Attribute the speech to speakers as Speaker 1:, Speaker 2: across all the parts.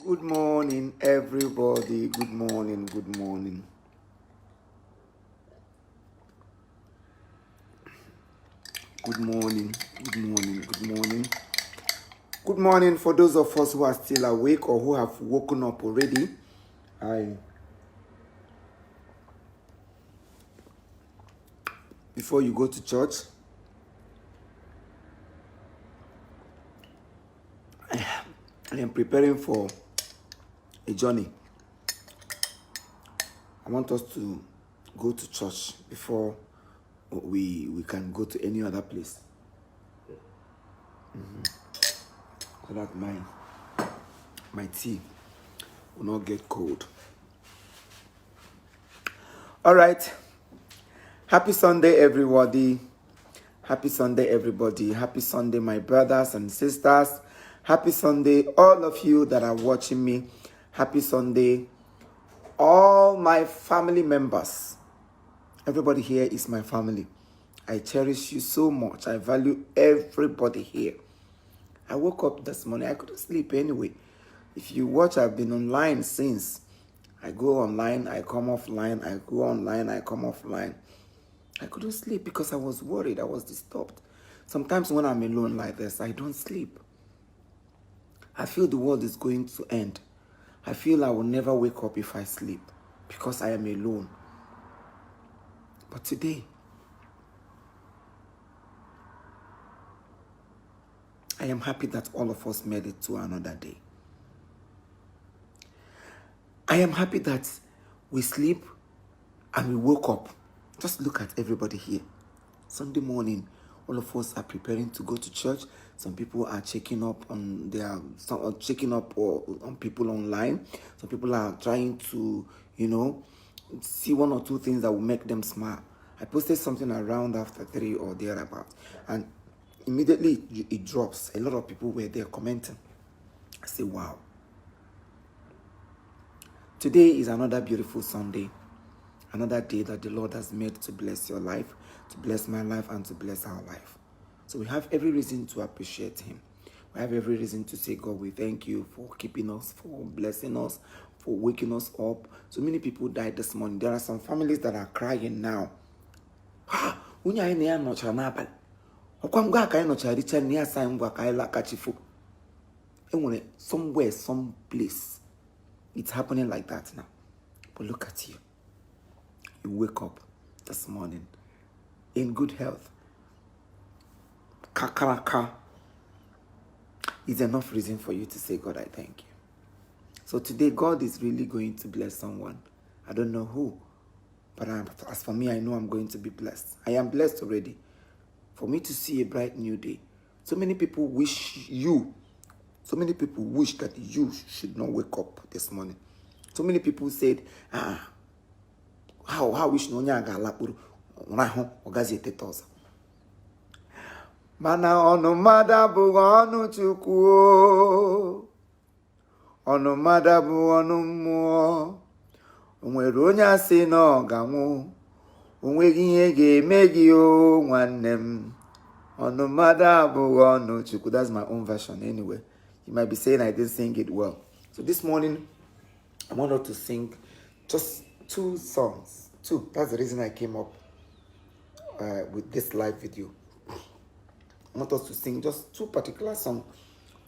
Speaker 1: Good morning, everybody. Good morning, good morning. Good morning, good morning, good morning. Good morning for those of us who are still awake or who have woken up already. Before you go to church, I am preparing for a journey. I want us to go to church before we can go to any other place. So that my tea will not get cold. All right. Happy Sunday, everybody. Happy Sunday, everybody. Happy Sunday, my brothers and sisters. Happy Sunday, all of you that are watching me. Happy Sunday, all my family members. Everybody here is my family. I cherish you so much. I value everybody here. I woke up this morning. I couldn't sleep anyway. If you watch, I've been online since. I go online, I come offline. I go online, I come offline. I couldn't sleep because I was worried. I was disturbed. Sometimes when I'm alone like this, I don't sleep. I feel the world is going to end. I feel I will never wake up if I sleep because I am alone. But today, I am happy that all of us made it to another day. I am happy that we sleep and we woke up. Just look at everybody here. Sunday morning, all of us are preparing to go to church. Some people are checking up on on people online. Some people are trying to, see one or two things that will make them smile. I posted something around after 3 or thereabout, and immediately it drops. A lot of people were there commenting. I say, wow. Today is another beautiful Sunday. Another day that the Lord has made to bless your life, to bless my life, and to bless our life. So we have every reason to appreciate Him. We have every reason to say, God, we thank you for keeping us, for blessing us, for waking us up. So many people died this morning. There are some families that are crying now. Somewhere, some place, it's happening like that now. But look at you. You wake up this morning in good health. Kakaraka is enough reason for you to say, God, I thank you. So today, God is really going to bless someone. I don't know who, but as for me, I know I'm going to be blessed. I am blessed already. For me to see a bright new day. So many people wish that you should not wake up this morning. So many people said, how wish no nya ga lakpuru rahu ogazi etetoza. Mana onu mada bu onu chukwu. Onu mada bu onu mmụọ. Onwere onye asị na ọ ga-anwụ. Onweghị ihe ga-eme gị o nwanne m. Onu mada bu onu chukwu. That's my own version anyway. You might be saying I didn't sing it well. So this morning, I want us to sing just 2 songs. 2. That's the reason I came up with this live video. I want us to sing just 2 particular songs.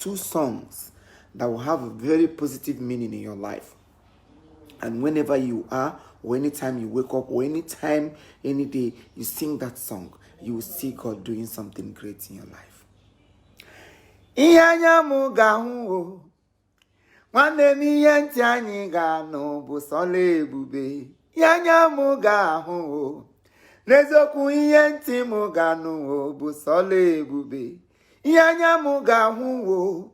Speaker 1: 2 songs that will have a very positive meaning in your life. And whenever you are, or anytime you wake up, or anytime, any day, you sing that song, you will see God doing something great in your life. Iyanyamu gahu nwanne m ihe ntị anyị ga-anụ bụ sọla ebube. Yanya m ga-ahụ n'eziokwu ihe ntị m ga-anụ bụ sọla ebube. Yanya m ga-ahụ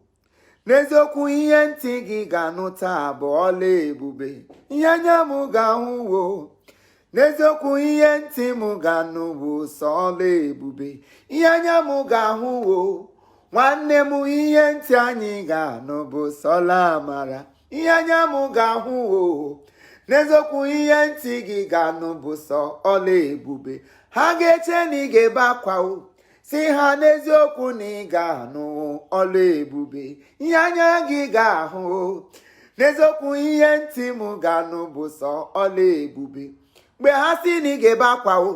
Speaker 1: n'eziokwu ihe ntị gị ga-anụ taa bụ ọla ebube. Yanya m ga-ahụ n'eziokwu ihe ntị m ga-anụ bụ sọla ebube. Yanya m ga-ahụ nwanne m ihe ntị anyị ga-anụ bụ sọla amara. Yanya m ga-ahụ n'eziokwu ihe ntị gị ga-anụ bụ sọ ọla ebube. Ha ga-eche na ị ga-ebe akwa si ha n'eziokwu na ị ga-anụ ọla ebube. Ihe anya gị ga-ahụ N'eziokwu ihe ntị m ga-anụ bụ sọ ọla ebube. Mgbe ha si na ị ga-ebe akwa o,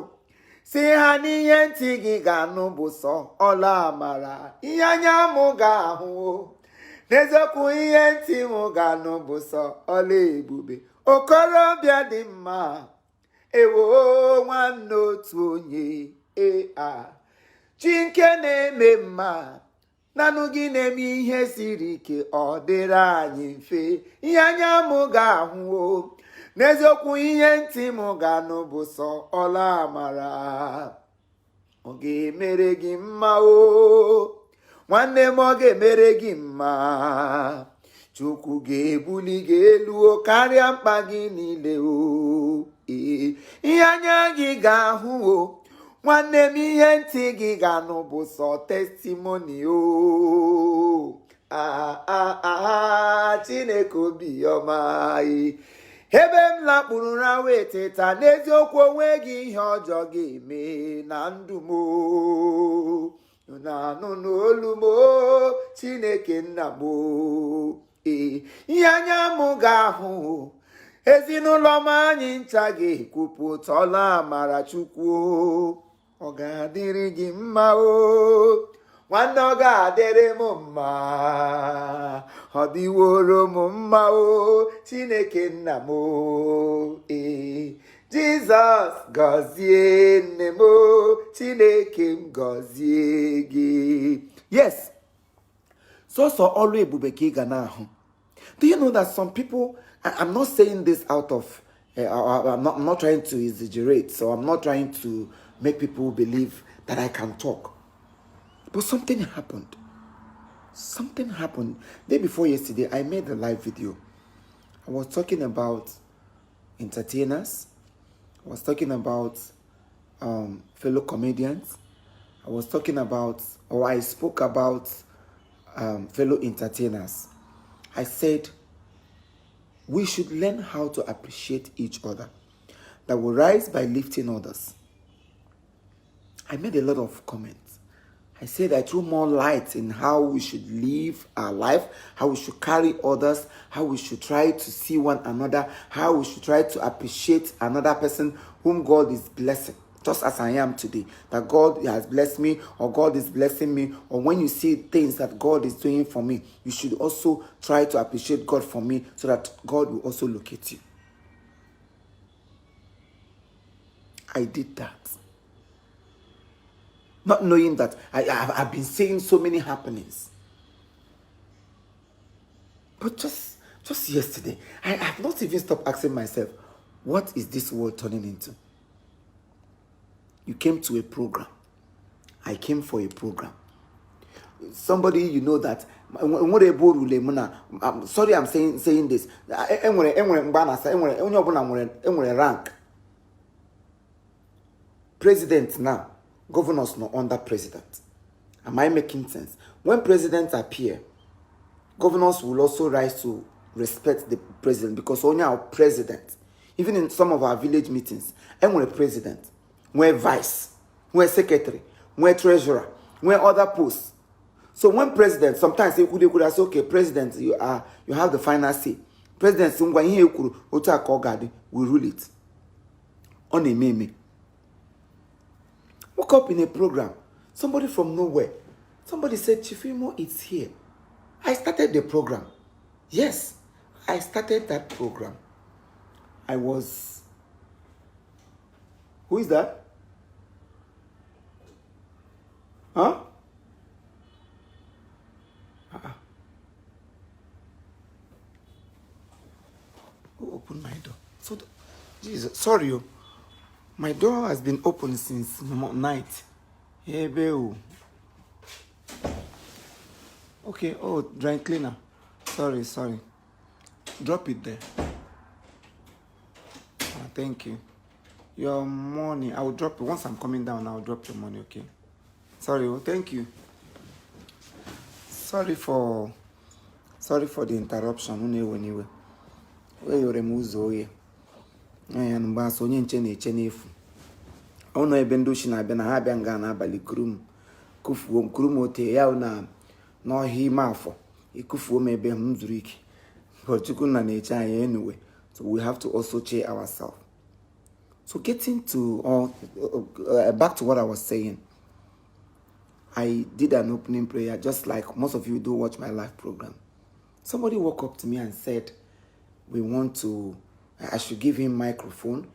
Speaker 1: si ha n'ihe ntị gị ga-anụ bụ sọ ọla amara. Ihe anya m ga-ahụ o, n'eziokwu ihe ntị m ga-anụ bụ sọ ọla ebube. Okorobịa dị mma, ewo nwanne otu onye, chi nke na-eme mma, nanụ gị na-eme ihe siri ike ọ dịrị anyị mfe. Ihe anya m ga-ahụ o, n'eziokwu ihe ntị m ga-anụ bụ sọ ọla amara. Ọ ga-emere gị mma o, nwanne m, ọ ga-emere gị mma. Chukwu ga-ebuli gị elu o karịa mkpa gị niile o. Ihe anya gị ga-ahụ o, nwanne m, ihe ntị gị ga-anụ bụ sọ testimony o. Chineke obiọma, ebe m lakpuru ụra wee teta, n'eziokwu onweghị ihe ọjọọ ga-eme na ndụ m o. Na-anụ n'olu m o, Chineke nna m o. Ihe anya m ga-ahụ, ezinụlọ m anyị ncha ga-ekwupụta ọla amara Chukwu o. Ọ ga-adịrị gị mma o, nwanne, ọ ga-adịrị m mma. Ọ dịworo m mma o, Chineke nna m o. Jizọs gọzie nne m o, Chineke m gọzie gị. Yes, sọsọ ọlụ ebube ka ị ga na-ahụ. Do you know that some people, I'm not saying this out of, I'm not trying to exaggerate, so I'm not trying to make people believe that I can talk. But something happened. Something happened. Day before yesterday, I made a live video. I was talking about entertainers. I was talking about fellow comedians. I was talking about, or I spoke about fellow entertainers. I said, we should learn how to appreciate each other. That we rise by lifting others. I made a lot of comments. I said I threw more light in how we should live our life, how we should carry others, how we should try to see one another, how we should try to appreciate another person whom God is blessing. Just as I am today, that God has blessed me, or God is blessing me, or when you see things that God is doing for me, you should also try to appreciate God for me, so that God will also locate you. I did that. Not knowing that I've been saying so many happenings. But just yesterday, I have not even stopped asking myself, what is this world turning into? You came to a program. I came for a program. Somebody, you know that. I'm sorry I'm saying this. Rank. President now. Governors not under president. Am I making sense? When presidents appear, governors will also rise to respect the president, because only our president, even in some of our village meetings, and we're president, we're vice, we're secretary, we're treasurer, we're other posts. So when president, sometimes they could say, okay, president, you have the final say. President, we rule it. On a meme. Woke up in a program. Somebody from nowhere. Somebody said, Chief Imo, it's here. I started the program. Yes, I started that program. I was... Who is that? Huh? Who opened my door? So, Jesus, sorry, you. My door has been open since night. Hey, babe. Okay, oh, dry cleaner. Sorry. Drop it there. Thank you. Your money, I will drop it. Once I'm coming down, I'll drop your money, okay? Sorry, oh, thank you. Sorry for the interruption. Anyway. Where you remove Zoe? And Bass onye nche na-eche n'efu. Ono ebe ndị ochi na-abịa na ha abịa nga n'abalị kufuo m ote ya na n'ọhịa ime afọ ikufuo m ebe m zuru ike But chukuna nature anyway. So we have to also cheer ourselves. So getting to, back to what I was saying. I did an opening prayer, just like most of you do watch my live program. Somebody walked up to me and said, I should give him microphone.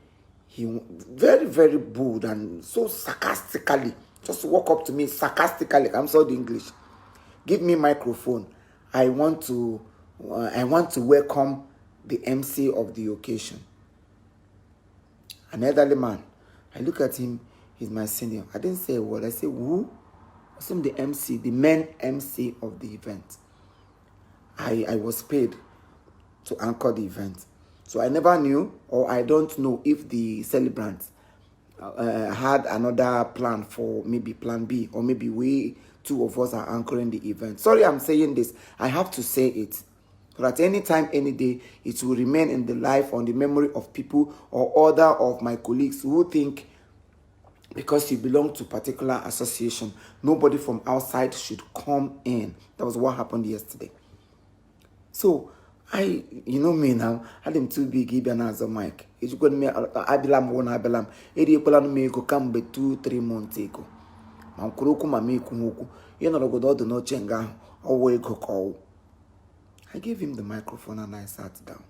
Speaker 1: He very, very bold and so sarcastically, just walk up to me sarcastically. I'm sorry the English. Give me microphone. I want to welcome the MC of the occasion. An elderly man. I look at him. He's my senior. I didn't say a word. I said, who? I said, the MC, the main MC of the event. I was paid to anchor the event. So I never knew, or I don't know if the celebrants had another plan for maybe plan B, or maybe we two of us are anchoring the event. Sorry, I'm saying this. I have to say it. So that any time, any day, it will remain in the life, on the memory of people or other of my colleagues who think because you belong to a particular association, nobody from outside should come in. That was what happened yesterday. So, you know me now, I am too big, even as a mic. It's going to me, Abilam. It me go come be 2-3 months ago. I'm Kuruku, my make Kumuku. You know, go do no chenga, or wake call. I gave him the microphone and I sat down.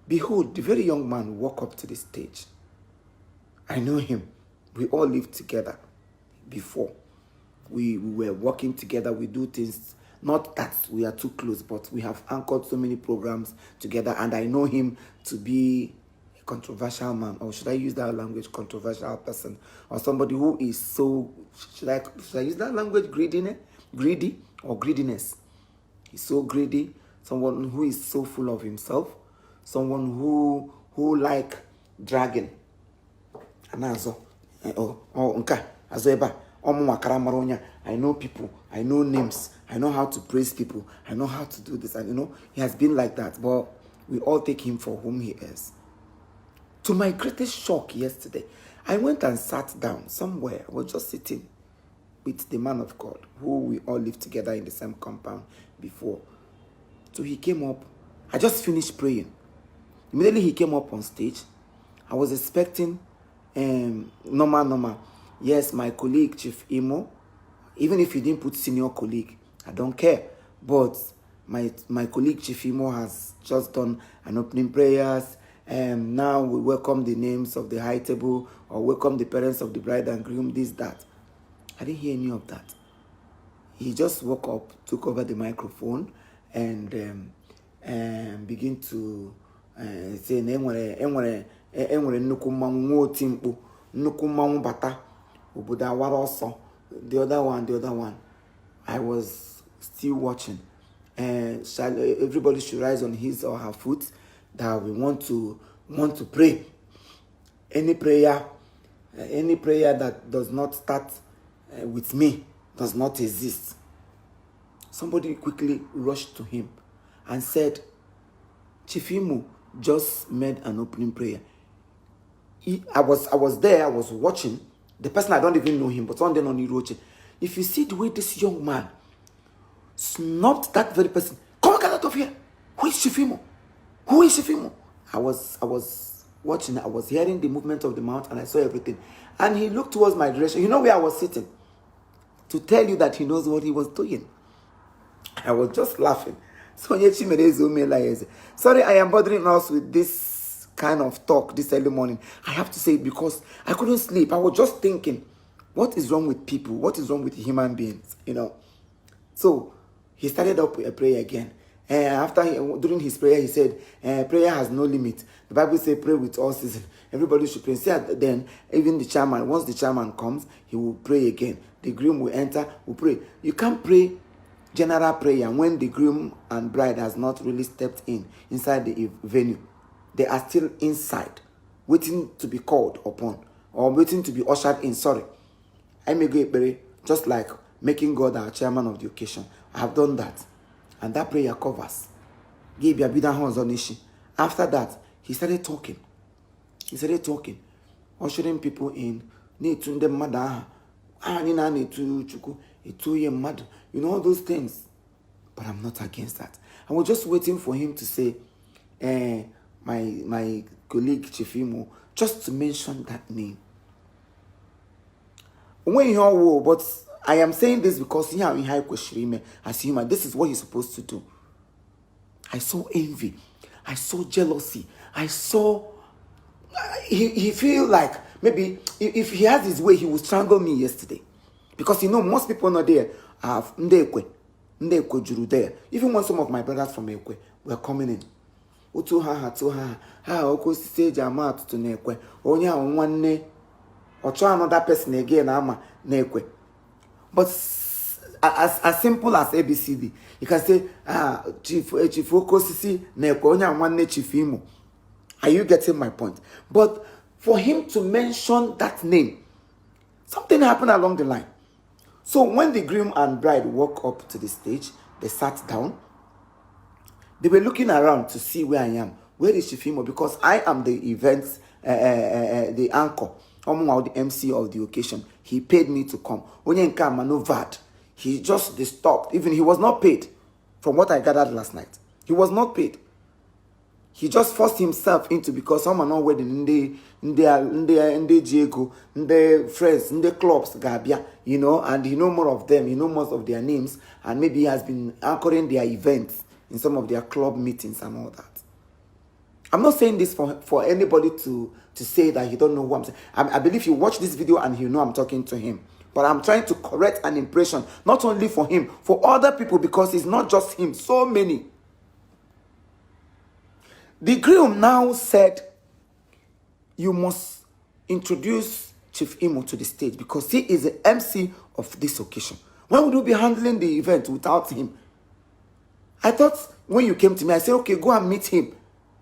Speaker 1: Behold, the very young man walked up to the stage. I know him. We all lived together before. We were working together. We do things, not that we are too close, but we have anchored so many programs together. And I know him to be a controversial man, or should I use that language, controversial person, or somebody who is so, should I use that language, greedy or greediness? He's so greedy, someone who is so full of himself, someone who like dragging. I know people, I know names, I know how to praise people, I know how to do this, and he has been like that, but we all take him for whom he is. To my greatest shock yesterday, I went and sat down somewhere. I was just sitting with the man of God, who we all lived together in the same compound before. So he came up, I just finished praying. Immediately he came up on stage. I was expecting normal. Yes, my colleague, Chief Imo, even if he didn't put senior colleague, I don't care. But my colleague, Chief Imo, has just done an opening prayers. And now we welcome the names of the high table, or welcome the parents of the bride and groom, this, that. I didn't hear any of that. He just woke up, took over the microphone, and begin to say, the other one. I was still watching. Everybody should rise on his or her foot, that we want to pray. Any prayer that does not start with me does not exist. Somebody quickly rushed to him and said, Chief Imo just made an opening prayer. I was there, I was watching. The person, I don't even know him, but one day on Iroche. If you see the way this young man snubbed that very person, come get out of here. Who is Chief Imo? Who is Chief Imo? I was watching, I was hearing the movement of the mouth, and I saw everything. And he looked towards my direction. You know where I was sitting? To tell you that he knows what he was doing. I was just laughing. Sorry, I am bothering us with this kind of talk this early morning. I have to say it because I couldn't sleep. I was just thinking, what is wrong with people? What is wrong with human beings? So he started up a prayer again. During his prayer, he said, prayer has no limit. The Bible says, pray with all season. Everybody should pray. Then, even the chairman, once the chairman comes, he will pray again. The groom will enter, will pray. You can't pray general prayer when the groom and bride has not really stepped inside the venue. They are still inside, waiting to be called upon, or waiting to be ushered in. Sorry. I may go pray, just like making God our chairman of the occasion. I have done that. And that prayer covers. After that, he started talking. Ushering people in. You know, all those things. But I'm not against that. I was just waiting for him to say, my colleague Chief Imo, just to mention that name. When you hear, but I am saying this because here in high question, as human, this is what he's supposed to do. I saw envy, I saw jealousy, I saw. He feel like maybe if he has his way, he will strangle me yesterday, because most people not there have ndekwe juru there. Even when some of my brothers from Ekwe were coming in, otu ha oko stage amat to nekwe onye nwanne ocho another person again ama nekwe. But as simple as ABCD, you can say chief oko sisi nekwe onye nwanne Chief Imo. Are you getting my point? But for him to mention that name, something happened along the line. So when the groom and bride walked up to the stage, they sat down. They were looking around to see where I am. Where is Chief Imo? Because I am the events, the anchor, the MC of the occasion. He paid me to come. No VAT. He just stopped. Even he was not paid. From what I gathered last night, he was not paid. He just forced himself into, because some are not wedding in the Diego, in the friends, in the clubs, Gabia, and he know more of them, he know most of their names, and maybe he has been anchoring their events in some of their club meetings and all that. I'm not saying this for anybody to say that he don't know who I'm saying. I believe you watch this video and you know I'm talking to him. But I'm trying to correct an impression, not only for him, for other people, because it's not just him, so many. The groom now said, you must introduce Chief Imo to the stage because he is the MC of this occasion. Why would you be handling the event without him? I thought when you came to me, I said, okay, go and meet him.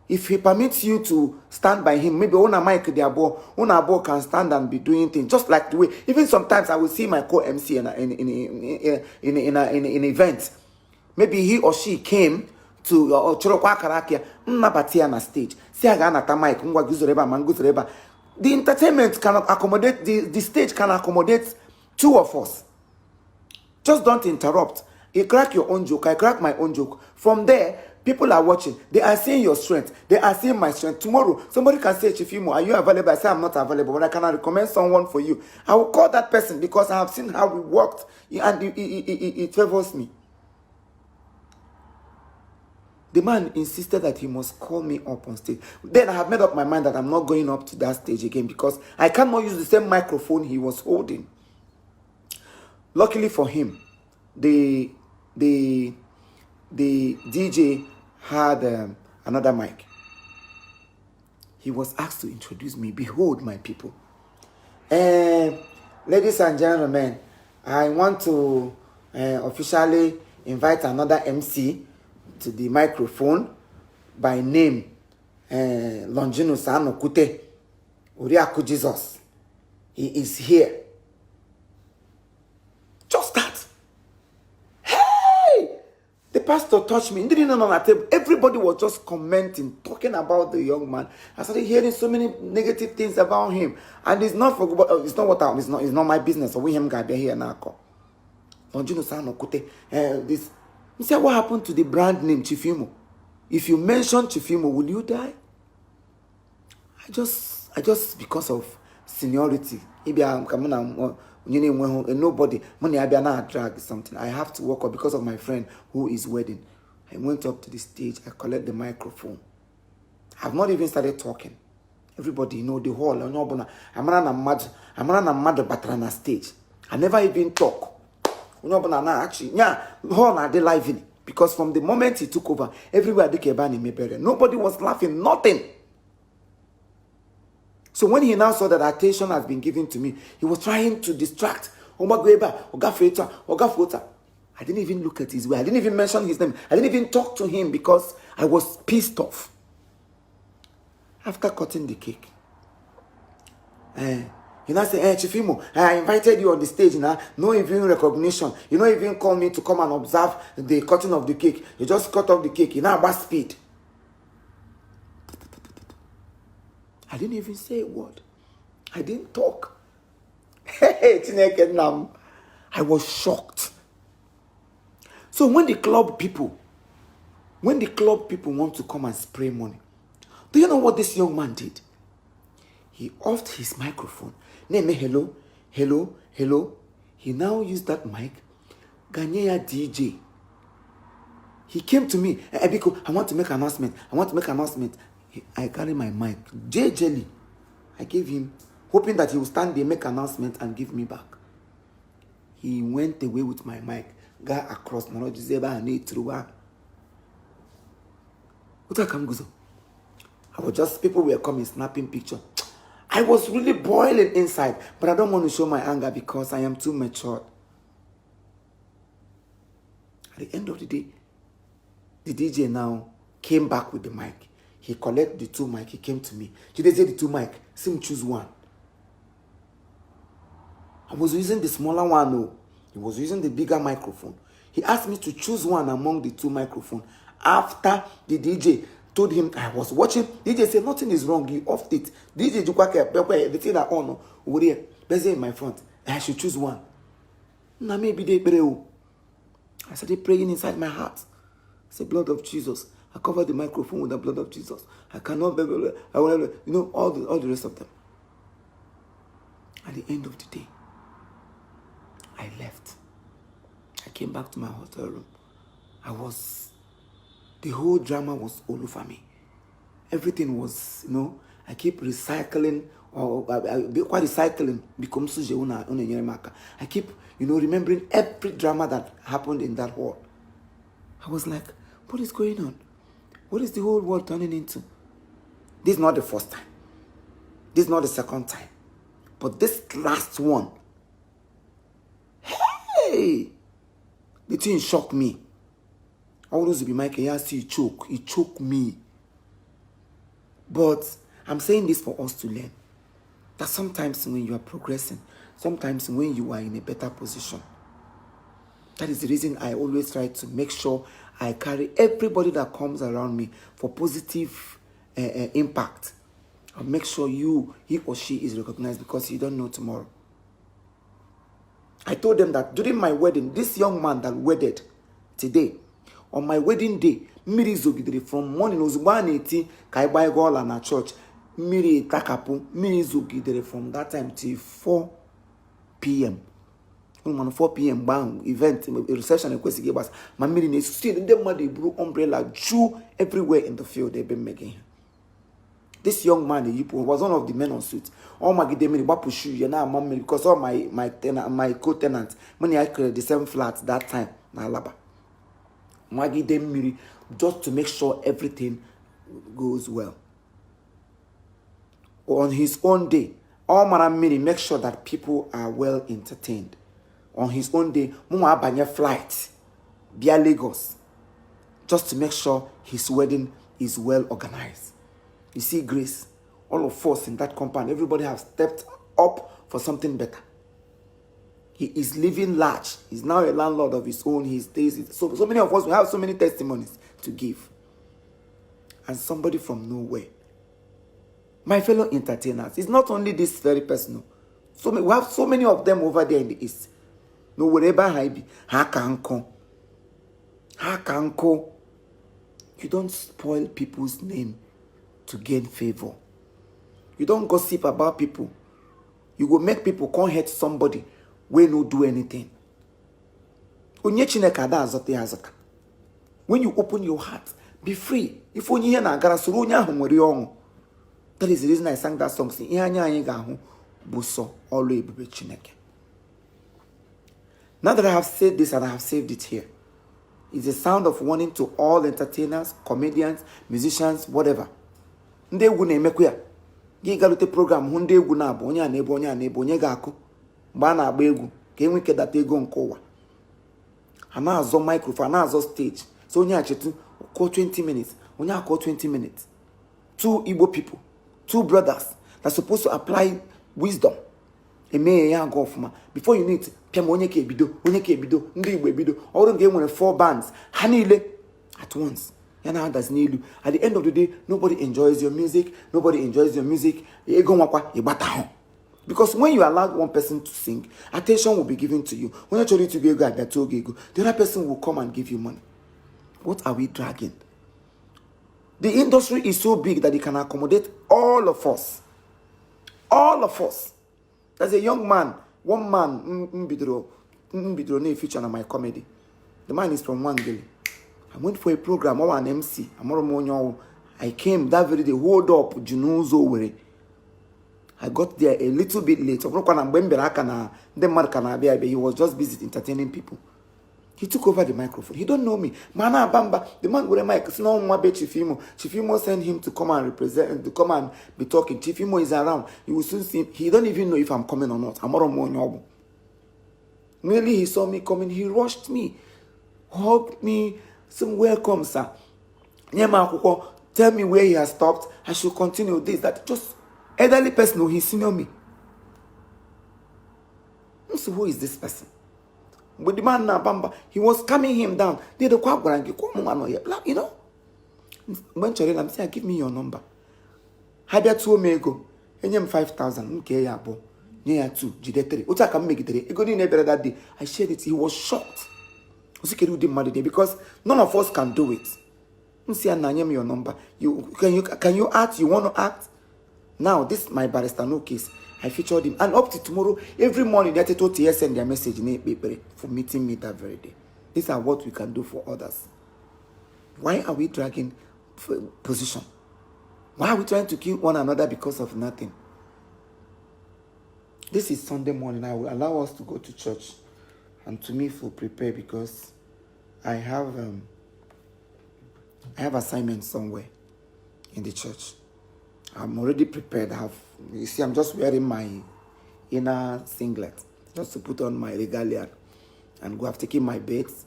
Speaker 1: If he permits you to stand by him, maybe Ona Mike Abo can stand and be doing things just like the way. Even sometimes I will see my co-MC in an event. Maybe he or she came to Chorokwa Karakia, Nabatia na stage. See Aganata Mike, Ngwaguzureba, Manguzureba. The entertainment cannot accommodate, the stage can accommodate two of us. Just don't interrupt. You crack your own joke, I crack my own joke. From there, people are watching. They are seeing your strength. They are seeing my strength. Tomorrow, somebody can say, Chief Imo, are you available? I say, I'm not available, but I cannot recommend someone for you. I will call that person because I have seen how we worked and it favors me. The man insisted that he must call me up on stage. Then I have made up my mind that I'm not going up to that stage again because I cannot use the same microphone he was holding. Luckily for him, the DJ had another mic. He was asked to introduce me. Behold, my people. Ladies and gentlemen, I want to officially invite another MC to the microphone by name Longinus Anokute Uriaku Jesus. He is here. Just that. Hey! The pastor touched me. He didn't know on that table. Everybody was just commenting, talking about the young man. I started hearing so many negative things about him. And it's not it's not my business. So we him guy be here now. Longinus Anokute. This. He said, what happened to the brand name Chief Imo? If you mention Chief Imo, will you die? I just because of seniority. Maybe I'm coming on nobody money I be not drag something. I have to walk up because of my friend who is wedding. I went up to the stage, I collect the microphone. I've not even started talking. Everybody the hall. I'm mad batrana stage. I never even talk. Actually, they lively because from the moment he took over, everywhere nobody was laughing, nothing. So when he now saw that attention has been given to me, he was trying to distract. I didn't even look at his way. I didn't even mention his name. I didn't even talk to him because I was pissed off. After cutting the cake, you now say, hey, Chief Imo, I invited you on the stage now. No even recognition. You don't even call me to come and observe the cutting of the cake. You just cut off the cake. You now about speed. I didn't even say a word. I didn't talk. Hey, I was shocked. So when the club people When the club people want to come and spray money, do you know what this young man did? He offed his microphone. Name hello, hello, hello. He now used that mic. Ghanaian DJ. He came to me. Ebiko, I want to make an announcement. I carry my mic. Jelly. I gave him, hoping that he would stand there, make an announcement, and give me back. He went away with my mic. Got across. People were coming, snapping pictures. I was really boiling inside, but I don't want to show my anger because I am too mature. At the end of the day, the DJ now came back with the mic. He collected the 2 mic. He came to me. Did they say the 2 mic? See, choose one. I was using the smaller one. No, he was using the bigger microphone. He asked me to choose one among the 2 microphones. After the DJ told him I was watching, DJ said nothing is wrong. He offed it. DJ the thing that on over there, busy in my front. I should choose one. Now maybe they pray. I started praying inside my heart. I said, blood of Jesus. I covered the microphone with the blood of Jesus. I cannot, I will, all the rest of them. At the end of the day, I left. I came back to my hotel room. The whole drama was all over me. Everything was, I keep recycling, I keep, remembering every drama that happened in that hall. I was like, what is going on? What is the whole world turning into? This is not the first time. This is not the second time. But this last one, hey, the thing shocked me. I always be Mike, he choked me. But I'm saying this for us to learn. That sometimes when you are progressing, sometimes when you are in a better position, that is the reason I always try to make sure I carry everybody that comes around me for positive impact. I'll make sure he or she is recognized because you don't know tomorrow. I told them that during my wedding, this young man that wedded today, on my wedding day, Miri zogidere from morning ozugbo kai buy gola na church. Miri takapu, Miri zogidere from that time till 4 p.m. 4 p.m. bang event reception request give us. My Miri ne still them they blew umbrella drew everywhere in the field they've been making. This young man was one of the men on suit. All my gidemiri bapushu yana mammy because all my co-tenants when I created the same flat that time na laba. Maggie Demiri, just to make sure everything goes well. On his own day, all Maramiri make sure that people are well entertained. On his own day, Muma Abanya flight, via Lagos, just to make sure his wedding is well organized. You see, Grace, all of us in that compound, everybody have stepped up for something better. He is living large. He's now a landlord of his own. He stays. So many of us, we have so many testimonies to give. And somebody from nowhere. My fellow entertainers, it's not only this very person. So we have so many of them over there in the east. No, wherever I be, Hakanko. You don't spoil people's name to gain favor. You don't gossip about people. You will make people come hurt somebody when no do anything. When you open your heart, be free. If only you na gara surunya humorion. That is the reason I sang that song. Now that I have said this and I have saved it here, it's a sound of warning to all entertainers, comedians, musicians, whatever. Nde gune mekuya. Gi galute program hunde guna bo onya nebo onye ga-akụ. Mgbe na agba egwu ka enwe ike data ego nke ụwa. Ha na-azọ microphone, na-azọ stage. So onye achetu call 20 minutes. Onye call 20 minutes. 2 Igbo people, 2 brothers that supposed to apply wisdom. Eme ya go ofuma. Before you need piam onye ka ebido, ndị Igbo ebido. Ọrụ nke enwere 4 bands. Ha niile at once. Yana does nilu. At the end of the day, nobody enjoys your music. Ego nwakwa igbata ho. Because when you allow one person to sing, attention will be given to you. When you try to be a guy that told you, the other person will come and give you money. What are we dragging? The industry is so big that it can accommodate all of us. All of us. There's a young man, one man, Mbidro ne feature on my comedy. The man is from Wangele. I went for a program, I was an MC. I came that very day, hold up, Junuzo were. I got there a little bit late. He was just busy entertaining people. He took over the microphone. He don't know me. Mana Bamba, the man with the mic. It's not Mwabe Chiefimo. Chiefimo sent him to come and represent, to come and be talking. Chiefimo is around. You will soon see him. He don't even know if I'm coming or not. I'm not. Merely he saw me coming. He rushed me, hugged me. Some welcome, sir. Tell me where he has stopped. I should continue this. That just elderly person. No, he's senior me. So who is this person? But the man na Bamba, he was calming him down. You know, when I'm saying, give me your number. Had that 2 mego, and him 5,000. Okay, yeah, bo. Near 2, G3. What I can make it. It got in that day. I shared it. He was shocked. Because none of us can do it. Your number. Can you act? You want to act? Now, this is my barrister no case. I featured him. And up to tomorrow, every morning, they send their message for meeting me that very day. These are what we can do for others. Why are we dragging position? Why are we trying to kill one another because of nothing? This is Sunday morning. I will allow us to go to church. And to me, feel prepared because I have assignments somewhere in the church. I'm already prepared. You see, I'm just wearing my inner singlet just to put on my regalia and go. I've taken my baits.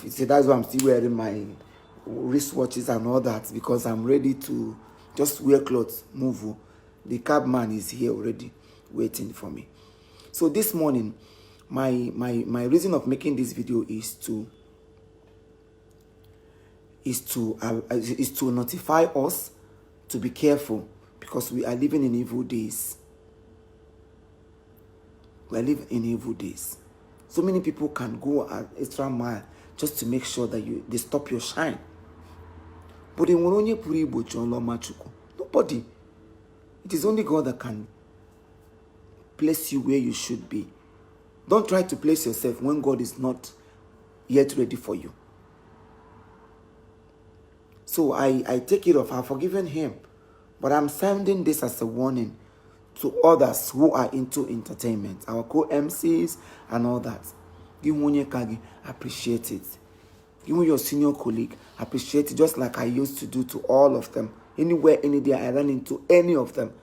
Speaker 1: See, that's why I'm still wearing my wristwatches and all that because I'm ready to just wear clothes, move. The cab man is here already waiting for me. So this morning, my reason of making this video is to notify us to be careful because we are living in evil days. We are living in evil days. So many people can go an extra mile just to make sure that they stop your shine. But in nobody. It is only God that can place you where you should be. Don't try to place yourself when God is not yet ready for you. So I take it off. I've forgiven him. But I'm sounding this as a warning to others who are into entertainment. Our co-MCs and all that. Give me appreciate it. Give me your senior colleague. Appreciate it just like I used to do to all of them. Anywhere, any day I run into any of them.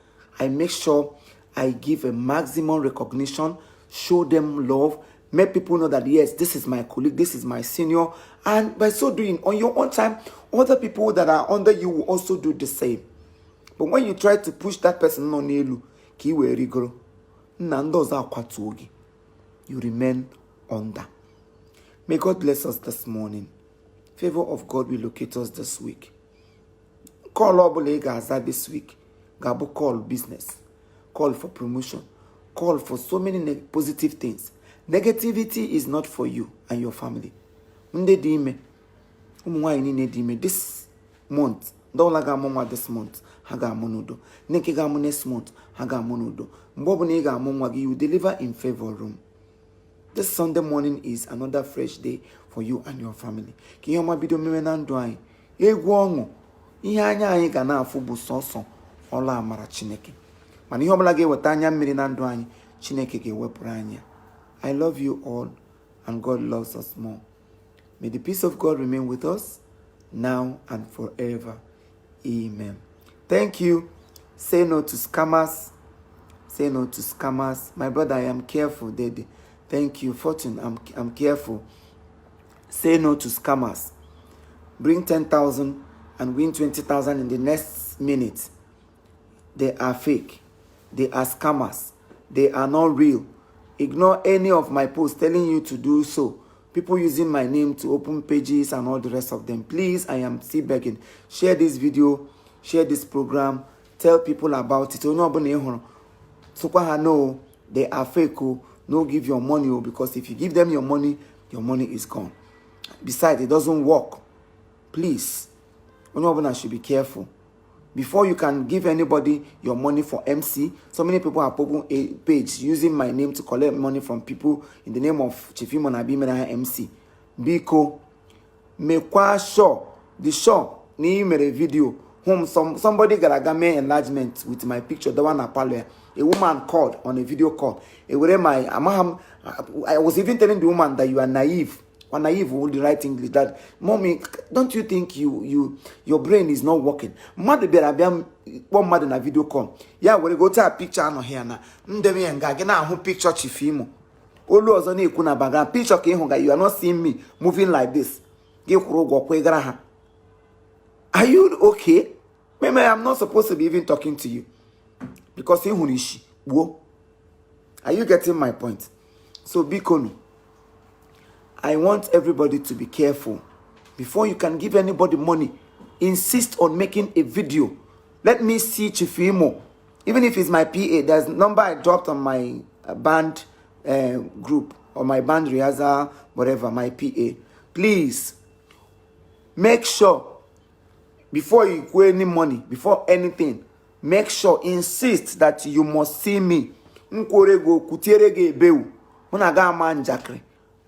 Speaker 1: I make sure I give a maximum recognition. Show them love. Make people know that, yes, this is my colleague. This is my senior. And by so doing, on your own time, other people that are under you will also do the same. But when you try to push that person on you remain under. May God bless us this morning. Favor of God will locate us this week. Call Obolega this week. Gabo call business. Call for promotion. Call for so many positive things. Negativity is not for you and your family. This month, don't like this month. Haga monudo. Neki gamu next month. Haga monudo. Mbobuni gamu wagi. You deliver in favor room. This Sunday morning is another fresh day for you and your family. Kiyoma bido meme nandwai. Egwongo. Ihe anya anyị ga na-afụ bụ sọsọ ọla amara Chineke. Mana ihe ọbụla ga-eweta anya mmiri na ndụ anyị, Chineke ga-ewepụrụ anya. I love you all and God loves us more. May the peace of God remain with us now and forever. Amen. Thank you. Say no to scammers. Say no to scammers. My brother, I am careful, Daddy. Thank you. Fortune, I'm careful. Say no to scammers. Bring 10,000 and win 20,000 in the next minute. They are fake. They are scammers. They are not real. Ignore any of my posts telling you to do so. People using my name to open pages and all the rest of them. Please, I am still begging. Share this video. Share this program. Tell people about it. No, they are fake. No, give your money. Because if you give them your money is gone. Besides, it doesn't work. Please. Onye should be careful. Before you can give anybody your money for MC, so many people have opened a page using my name to collect money from people in the name of Chief Imo na Bimena MC. Biko, mekwa sure, the sure, ni mere video, whom somebody got a game enlargement with my picture, the one apale. A woman called on a video call. I was even telling the woman that you are naive. Or naive would write English. That, mommy, don't you think your brain is not working? Mother be one mother in a video call. Yeah, when you go to a picture on here now. Ndemi nga gena who picture Chief Imo. Olu ozoni kuna background picture ke honga. You are not seeing me moving like this. Are you okay? Maybe I'm not supposed to be even talking to you. Because are you getting my point? So Bikonu, I want everybody to be careful. Before you can give anybody money, insist on making a video. Let me see Chief Imo. Even if it's my PA, there's a number I dropped on my band group or my band rehearsal, whatever, my PA. Please, make sure before you go any money, before anything, make sure, insist that you must see me. Nkorego kuterege beu. Unaga manjakre.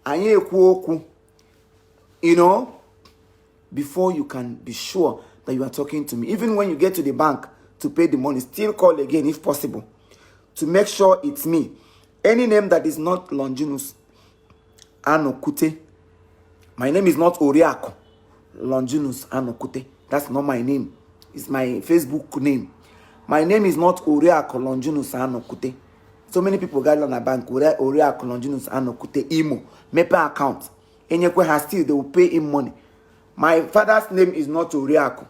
Speaker 1: Anye ekwu. You know, before you can be sure that you are talking to me. Even when you get to the bank to pay the money, still call again if possible. To make sure it's me. Any name that is not Longinus Anokute. My name is not Oriako. Longinus Anokute. That's not my name. It's my Facebook name. My name is not Oriako Longinus Anokute. So many people got on a bank. Oriako Longinus Anokute Imo. Mepe account. Enyekwe has still, they will pay him money. My father's name is not Oriako.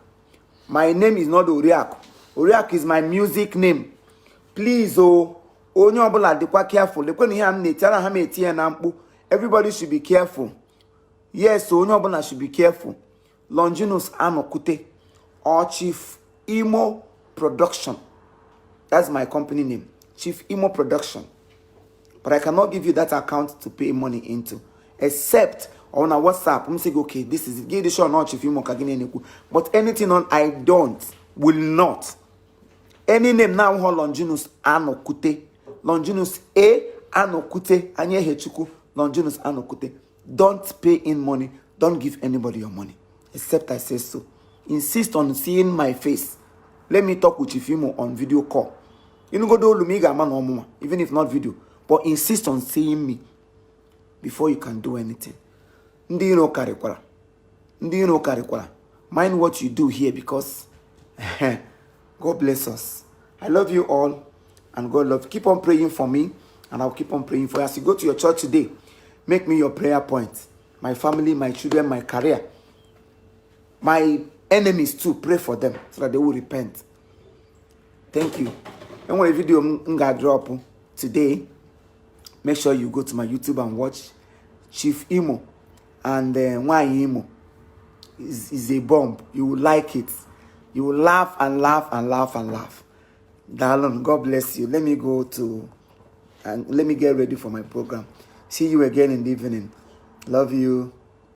Speaker 1: My name is not Oriako. Oriako is my music name. Please, onye obula dikwa careful. Everybody should be careful. Yes, onye obula should be careful. Longinus Anokute or Chief Imo Production. That's my company name. Chief Imo Production. But I cannot give you that account to pay money into. Except on a WhatsApp. I'm saying, okay, this is give the show not Chief Imo Kagine. But anything on I don't, will not. Any name now Longinus Anokute. Longinus A Anokute. Anye Hechuku. Longinus Anokute. Don't pay in money. Don't give anybody your money. Except I say so. Insist on seeing my face. Let me talk with Chief Imo on video call. You know, go do Lumiga man or mama, even if not video. But insist on seeing me before you can do anything. Ndi you know karikwala. Mind what you do here because God bless us. I love you all and God love. Keep on praying for me and I'll keep on praying for you. As you go to your church today, make me your prayer point. My family, my children, my career. My enemies too, pray for them so that they will repent. Thank you. And when a video I'm gonna drop today, make sure you go to my YouTube and watch Chief Imo and why Imo is a bomb. You will like it. You will laugh and laugh and laugh and laugh. Darling, God bless you. Let me go to and let me get ready for my program. See you again in the evening. Love you.